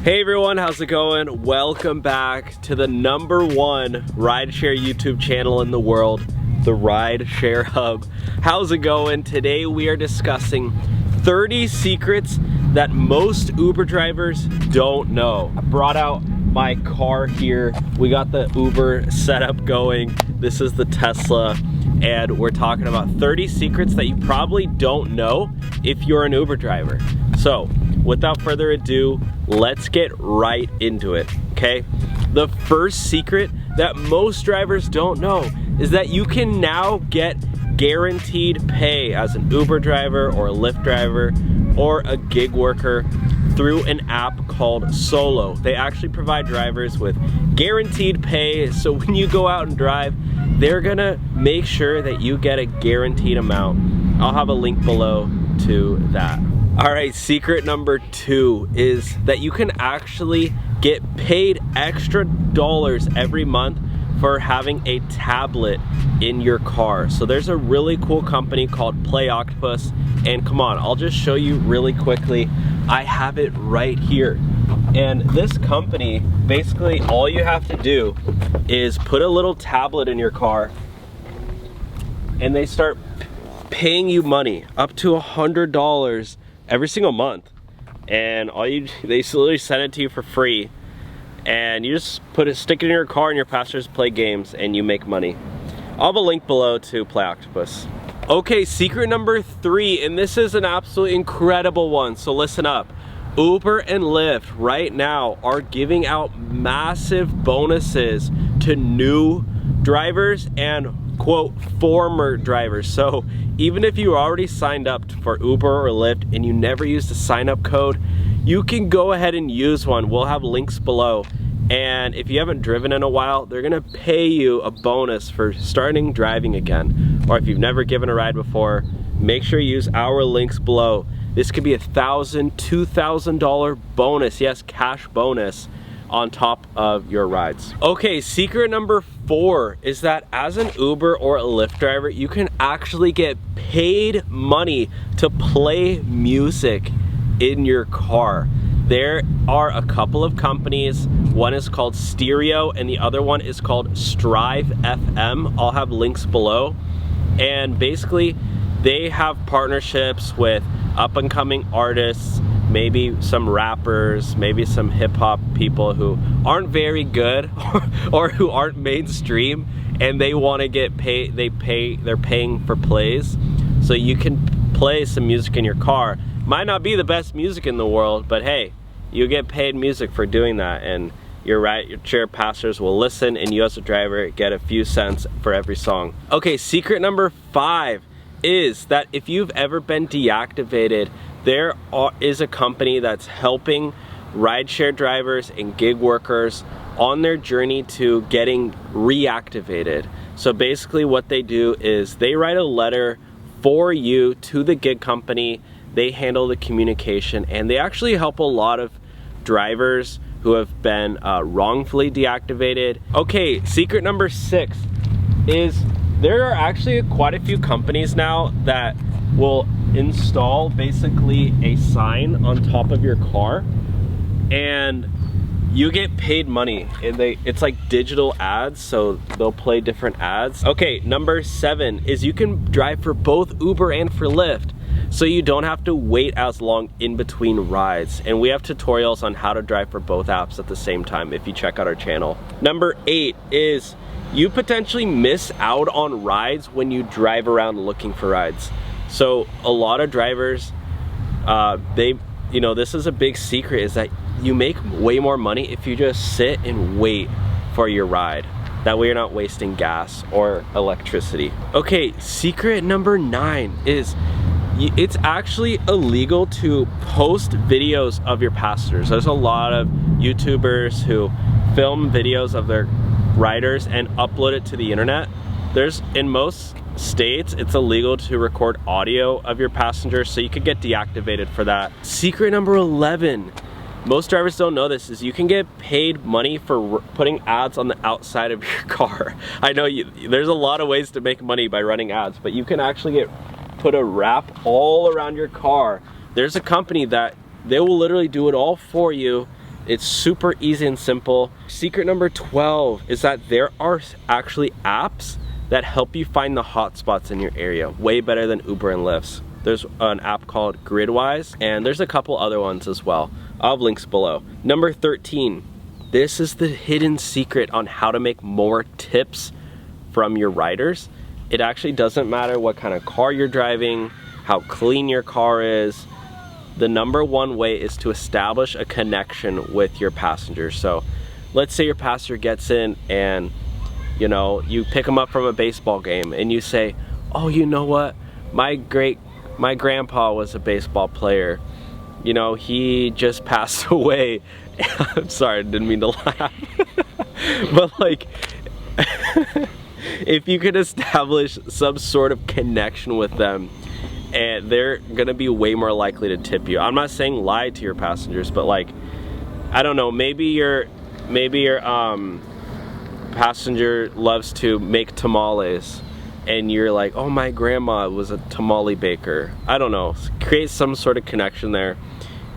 Hey everyone, how's it going? Welcome back to the #1 rideshare YouTube channel in the world, the Rideshare Hub. How's it going? Today we are discussing 30 secrets that most Uber drivers don't know. I brought out my car here. We got the Uber setup going. This is the Tesla, and we're talking about 30 secrets that you probably don't know if you're an Uber driver. So, without further ado, let's get right into it, okay? The first secret that most drivers don't know is that you can now get guaranteed pay as an Uber driver or a Lyft driver or a gig worker through an app called Solo. They actually provide drivers with guaranteed pay, so when you go out and drive, they're gonna make sure that you get a guaranteed amount. I'll have a link below to that. All right, secret number 2 is that you can actually get paid extra dollars every month for having a tablet in your car. So there's a really cool company called Octopus, and come on, I'll just show you really quickly. I have it right here. And this company, basically all you have to do is put a little tablet in your car and they start paying you money, up to $100 every single month. And they literally send it to you for free. And you just stick it in your car and your passengers play games and you make money. I'll have a link below to Octopus. Okay, secret number 3, and this is an absolutely incredible one, so listen up. Uber and Lyft right now are giving out massive bonuses to new drivers and quote former drivers. So even if you already signed up for Uber or Lyft and you never used the sign up code, you can go ahead and use one. We'll have links below. And if you haven't driven in a while, they're gonna pay you a bonus for starting driving again. Or if you've never given a ride before, make sure you use our links below. This could be $1,000, $2,000 bonus, yes, cash bonus on top of your rides. Okay, secret number 4 is that as an Uber or a Lyft driver, you can actually get paid money to play music in your car. There are a couple of companies. One is called Stereo and the other one is called Strive FM. I'll have links below. And basically, they have partnerships with up-and-coming artists, maybe some rappers, maybe some hip-hop people who aren't very good or who aren't mainstream, and they want to get paid. They're paying for plays, so you can play some music in your car. Might not be the best music in the world, but hey, you get paid music for doing that, and your rideshare passengers will listen, and you as a driver get a few cents for every song. Okay, secret number 5 is that if you've ever been deactivated, there is a company that's helping rideshare drivers and gig workers on their journey to getting reactivated. So basically what they do is they write a letter for you to the gig company. They handle the communication, and they actually help a lot of drivers who have been wrongfully deactivated. Okay, secret number 6 is there are actually quite a few companies now that will install basically a sign on top of your car, and you get paid money. And it's like digital ads, so they'll play different ads. Okay, number 7 is you can drive for both Uber and for Lyft, so you don't have to wait as long in between rides. And we have tutorials on how to drive for both apps at the same time if you check out our channel. Number 8 is you potentially miss out on rides when you drive around looking for rides. So a lot of drivers, this is a big secret, is that you make way more money if you just sit and wait for your ride. That way you're not wasting gas or electricity. Okay, secret number 9 is it's actually illegal to post videos of your passengers. There's a lot of YouTubers who film videos of their riders and upload it to the internet. In most states, it's illegal to record audio of your passengers, so you could get deactivated for that. Secret number 11, most drivers don't know this, is you can get paid money for putting ads on the outside of your car. I know there's a lot of ways to make money by running ads, but you can actually put a wrap all around your car. There's a company that they will literally do it all for you, It's super easy and simple. Secret number 12 is that there are actually apps that help you find the hotspots in your area, way better than Uber and Lyft. There's an app called Gridwise, and there's a couple other ones as well. I'll have links below. Number 13, this is the hidden secret on how to make more tips from your riders. It actually doesn't matter what kind of car you're driving, how clean your car is. The number one way is to establish a connection with your passengers. So let's say your passenger gets in and you pick them up from a baseball game and you say, oh, you know what? My grandpa was a baseball player. He just passed away. I'm sorry, I didn't mean to laugh. But like, if you could establish some sort of connection with them, and they're gonna be way more likely to tip you. I'm not saying lie to your passengers, but like, I don't know, maybe your passenger loves to make tamales, and you're like, oh, my grandma was a tamale baker. I don't know, create some sort of connection there,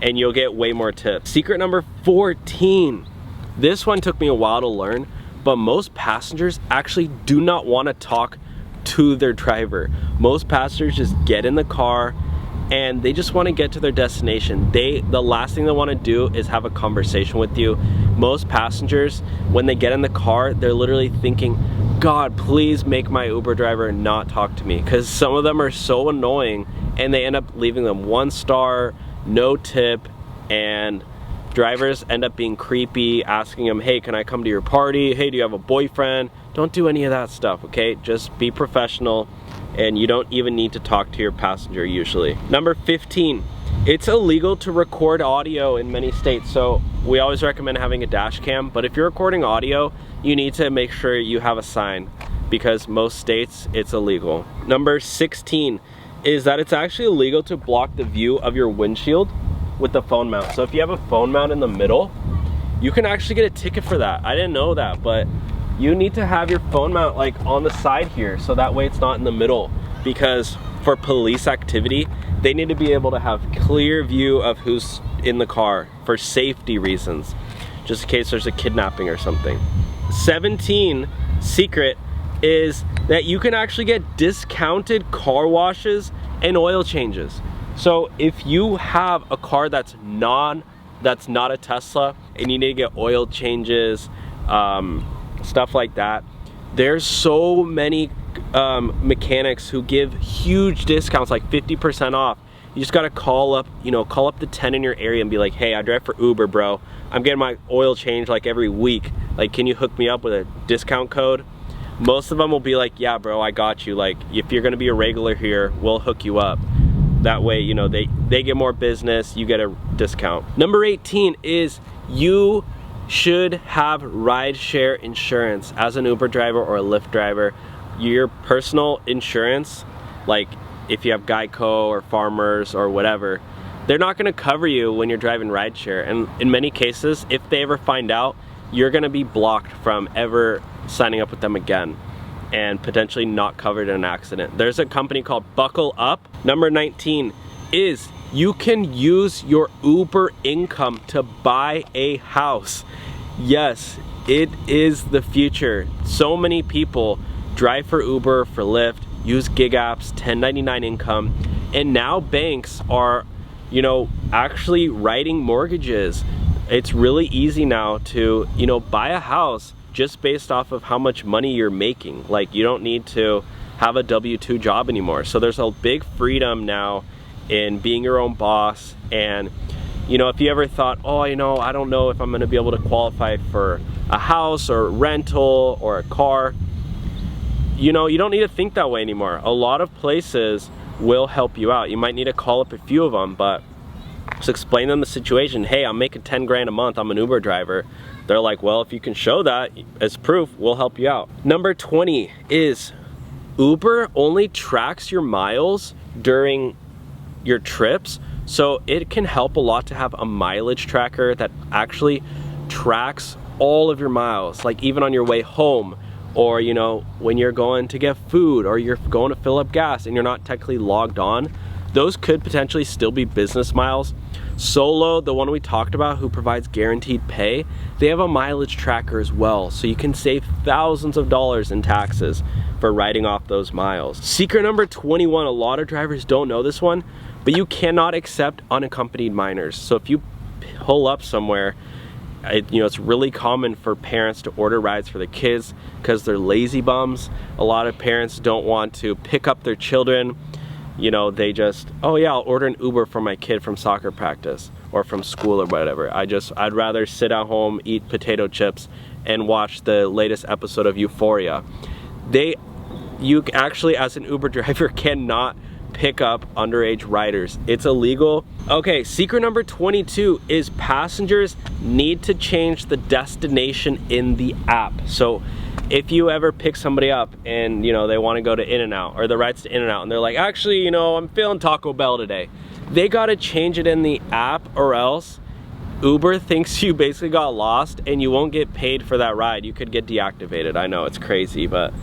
and you'll get way more tips. Secret number 14. This one took me a while to learn, but most passengers actually do not want to talk to their driver. Most passengers just get in the car and they just want to get to their destination. The last thing they want to do is have a conversation with you. Most passengers, when they get in the car, they're literally thinking, God, please make my Uber driver not talk to me, because some of them are so annoying and they end up leaving them 1 star, no tip, and drivers end up being creepy, asking them, hey, can I come to your party? Hey, do you have a boyfriend? Don't do any of that stuff, okay? Just be professional, and you don't even need to talk to your passenger usually. Number 15, it's illegal to record audio in many states, so we always recommend having a dash cam, but if you're recording audio, you need to make sure you have a sign, because most states it's illegal. Number 16 is that it's actually illegal to block the view of your windshield with the phone mount. So if you have a phone mount in the middle, you can actually get a ticket for that. I didn't know that, but you need to have your phone mount like on the side here, so that way it's not in the middle, because for police activity, they need to be able to have clear view of who's in the car for safety reasons, just in case there's a kidnapping or something. 17 secret is that you can actually get discounted car washes and oil changes. So if you have a car that's not a Tesla and you need to get oil changes, stuff like that, there's so many mechanics who give huge discounts, like 50% off. You just gotta call up the 10 in your area and be like, hey, I drive for Uber, bro. I'm getting my oil changed like every week. Like, can you hook me up with a discount code? Most of them will be like, yeah, bro, I got you. Like, if you're gonna be a regular here, we'll hook you up. That way, they get more business, you get a discount. Number 18 is you should have rideshare insurance as an Uber driver or a Lyft driver. Your personal insurance, like if you have Geico or Farmers or whatever, they're not gonna cover you when you're driving rideshare. And in many cases, if they ever find out, you're gonna be blocked from ever signing up with them again and potentially not covered in an accident. There's a company called Buckle Up. Number 19 is you can use your Uber income to buy a house. Yes, it is the future. So many people drive for Uber, for Lyft, use gig apps, 1099 income, and now banks are, actually writing mortgages. It's really easy now to, buy a house just based off of how much money you're making. Like, you don't need to have a W-2 job anymore. So there's a big freedom now in being your own boss. And if you ever thought, oh, I don't know if I'm gonna be able to qualify for a house or rental or a car, you don't need to think that way anymore. A lot of places will help you out. You might need to call up a few of them, but just explain them the situation. Hey, I'm making 10 grand a month, I'm an Uber driver. They're like, well, if you can show that as proof, we'll help you out. Number 20 is Uber only tracks your miles during your trips. So it can help a lot to have a mileage tracker that actually tracks all of your miles, like even on your way home, or when you're going to get food, or you're going to fill up gas and you're not technically logged on. Those could potentially still be business miles. Solo, the one we talked about who provides guaranteed pay, they have a mileage tracker as well, so you can save thousands of dollars in taxes for writing off those miles. Secret number 21, a lot of drivers don't know this one, but you cannot accept unaccompanied minors. So if you pull up somewhere, it's really common for parents to order rides for their kids because they're lazy bums. A lot of parents don't want to pick up their children. They just, oh yeah, I'll order an Uber for my kid from soccer practice or from school or whatever. I'd rather sit at home, eat potato chips, and watch the latest episode of Euphoria. You actually, as an Uber driver, cannot pick up underage riders. It's illegal. Okay, secret number 22 is passengers need to change the destination in the app. So if you ever pick somebody up and they want to go to In-N-Out, or the rides to In-N-Out, and they're like, actually, I'm feeling Taco Bell today, they got to change it in the app, or else Uber thinks you basically got lost and you won't get paid for that ride. You could get deactivated. I know it's crazy, but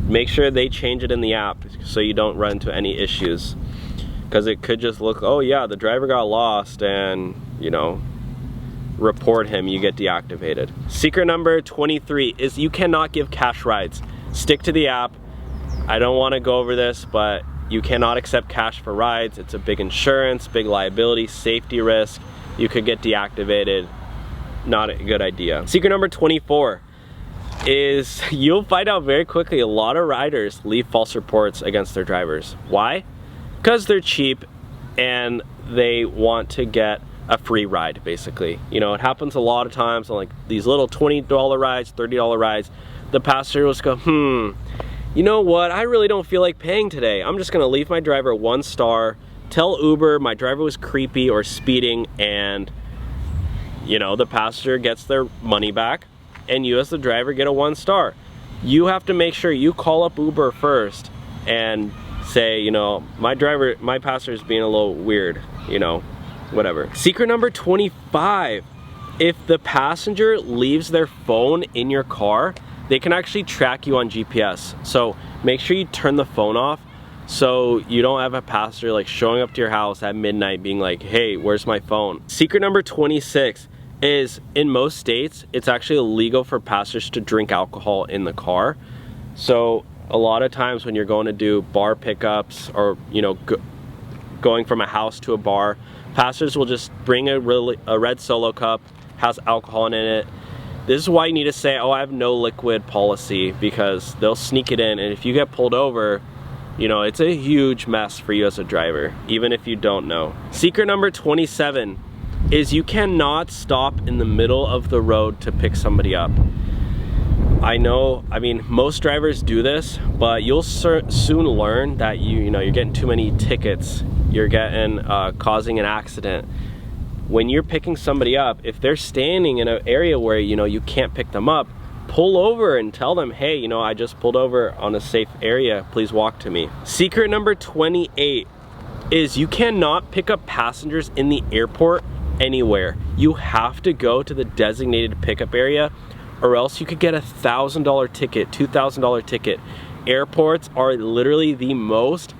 make sure they change it in the app so you don't run into any issues, because it could just look, oh yeah, the driver got lost, and report him, you get deactivated. Secret number 23 is you cannot give cash rides. Stick to the app. I don't want to go over this, but you cannot accept cash for rides. It's a big insurance, big liability, safety risk. You could get deactivated. Not a good idea. Secret number 24 is you'll find out very quickly a lot of riders leave false reports against their drivers. Why? Because they're cheap and they want to get a free ride, basically. It happens a lot of times on like these little $20 rides, $30 rides. The passenger will just go, you know what, I really don't feel like paying today. I'm just gonna leave my driver 1 star, tell Uber my driver was creepy or speeding, and the passenger gets their money back, and you as the driver get a 1 star. You have to make sure you call up Uber first and say, my passenger is being a little weird, whatever. Secret number 25, if the passenger leaves their phone in your car, they can actually track you on GPS. So make sure you turn the phone off so you don't have a passenger like showing up to your house at midnight being like, hey, where's my phone? Secret number 26 is in most states, it's actually illegal for passengers to drink alcohol in the car. So a lot of times when you're going to do bar pickups or, going from a house to a bar, passengers will just bring a red Solo cup, has alcohol in it. This is why you need to say, oh, I have no liquid policy, because they'll sneak it in, and if you get pulled over, it's a huge mess for you as a driver, even if you don't know. Secret number 27 is you cannot stop in the middle of the road to pick somebody up. I mean, most drivers do this, but you'll soon learn that you're getting too many tickets. You're getting causing an accident. When you're picking somebody up, if they're standing in an area where you can't pick them up, pull over and tell them, hey, I just pulled over on a safe area, please walk to me. Secret number 28 is you cannot pick up passengers in the airport anywhere. You have to go to the designated pickup area, or else you could get $1,000 ticket, $2,000 ticket. Airports are literally the most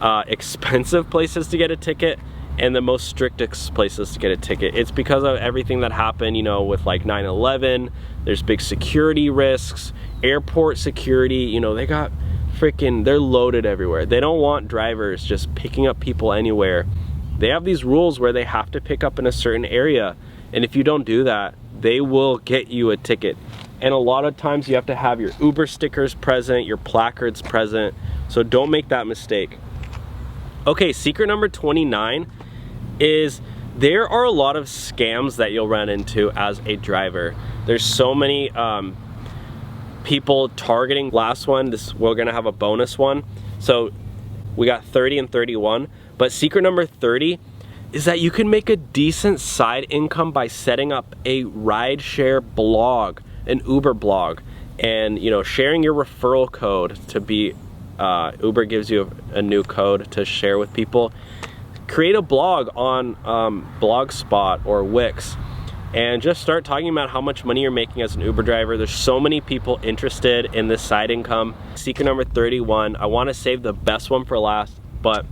expensive places to get a ticket and the most strictest places to get a ticket. It's because of everything that happened, with like 9/11. There's big security risks, airport security, they're loaded everywhere. They don't want drivers just picking up people anywhere. They have these rules where they have to pick up in a certain area, and if you don't do that, they will get you a ticket. And a lot of times you have to have your Uber stickers present, your placards present, so don't make that mistake. Okay, secret number 29 is there are a lot of scams that you'll run into as a driver. There's so many people targeting. Last one, we're gonna have a bonus one. So we got 30 and 31, but secret number 30 is that you can make a decent side income by setting up a rideshare blog, an Uber blog, and sharing your referral code to be Uber gives you a new code to share with people. Create a blog on Blogspot or Wix and just start talking about how much money you're making as an Uber driver. There's so many people interested in this side income. Secret number 31, I want to save the best one for last, but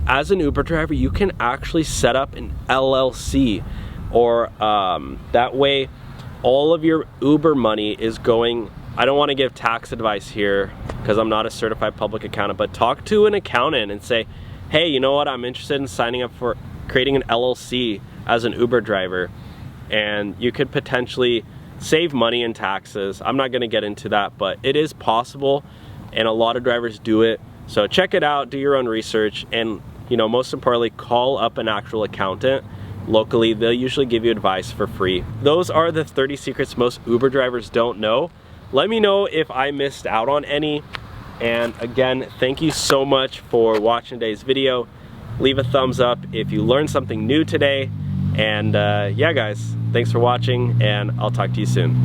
as an Uber driver, you can actually set up an LLC, or that way all of your Uber money is going, I don't want to give tax advice here because I'm not a certified public accountant, but talk to an accountant and say, hey, you know what, I'm interested in signing up for creating an LLC as an Uber driver, and you could potentially save money in taxes. I'm not going to get into that, but it is possible, and a lot of drivers do it. So check it out, do your own research, and you know, most importantly, call up an actual accountant locally. They'll usually give you advice for free. Those are the 30 secrets most Uber drivers don't know. Let me know if I missed out on any. And again, thank you so much for watching today's video. Leave a thumbs up if you learned something new today. And yeah guys, thanks for watching, and I'll talk to you soon.